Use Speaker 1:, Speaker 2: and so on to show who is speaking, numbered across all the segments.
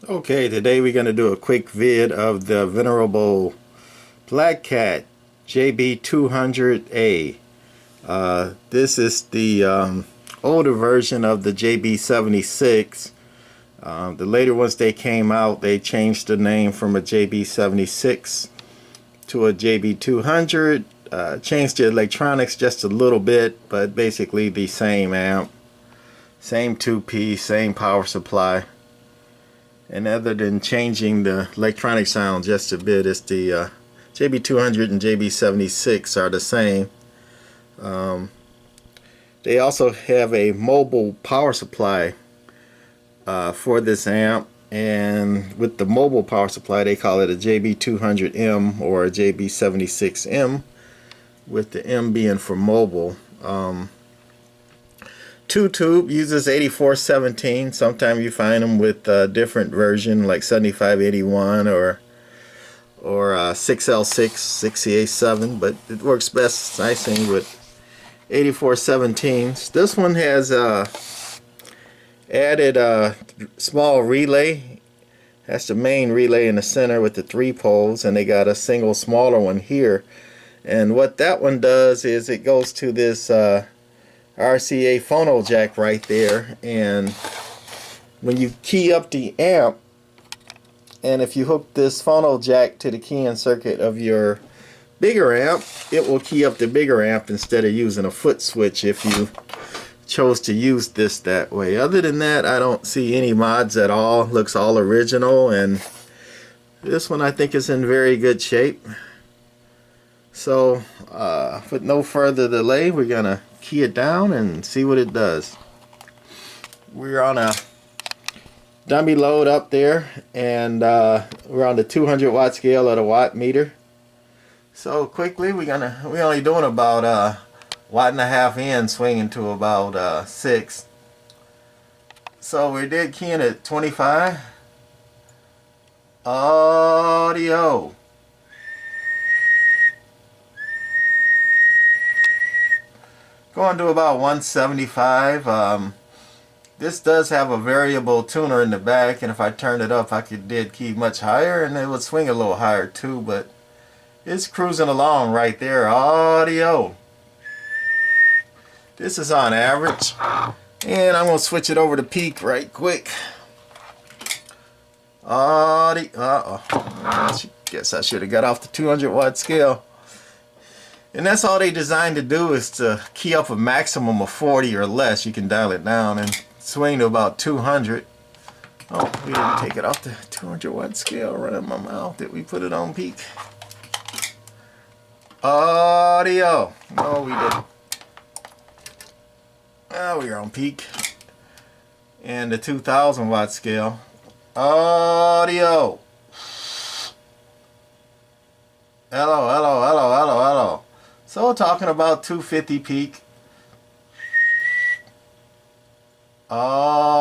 Speaker 1: Okay, today we're going to do a quick vid of the venerable Blackcat JB-200A. This is the older version of the JB-76. The later ones they came out, they changed the name from a JB-76 to a JB-200. Changed the electronics just a little bit, but basically the same amp, same two-piece, same power supply. And other than changing the electronic sound just a bit, it's the JB-200 and JB-76 are the same. They also have a mobile power supply for this amp, and with the mobile power supply they call it a JB-200M or a JB-76M, with the M being for mobile. Two tube uses 8417. Sometimes you find them with a different version like 7581 or 6L6, 68.7, but it works best nicely with 8417s. This one has added a small relay. That's the main relay in the center with the 3 poles, and they got a single smaller one here. And what that one does is it goes to this RCA phono jack right there, and when you key up the amp, and if you hook this phono jack to the keying circuit of your bigger amp, it will key up the bigger amp instead of using a foot switch if you chose to use this that way. Other than that, I don't see any mods at all. Looks all original, and this one I think is in very good shape. So with no further delay, we're gonna key it down and see what it does. We're on a dummy load up there, and we're on the 200 watt scale of the watt meter. So quickly, we're only doing about 1.5 watts in, swinging to about 6. So we did keying at 25. Audio. Going to about 175. This does have a variable tuner in the back, and if I turned it up I did key much higher and it would swing a little higher too, but it's cruising along right there. Audio. This is on average, and I'm going to switch it over to peak right quick. Audio. Guess I should have got off the 200 watt scale. And that's all they designed to do, is to key up a maximum of 40 or less. You can dial it down and swing to about 200. Oh, we didn't take it off the 200 watt scale right in my mouth. Did we put it on peak? Audio. No, we didn't. Oh, we're on peak. And the 2000 watt scale. Audio. Hello, hello, hello, hello, hello. So talking about 250 peak. Audio.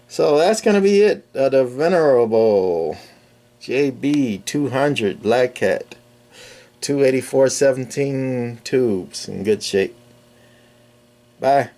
Speaker 1: So that's going to be it. The venerable JB-200 Blackcat 284-17 tubes in good shape. Bye.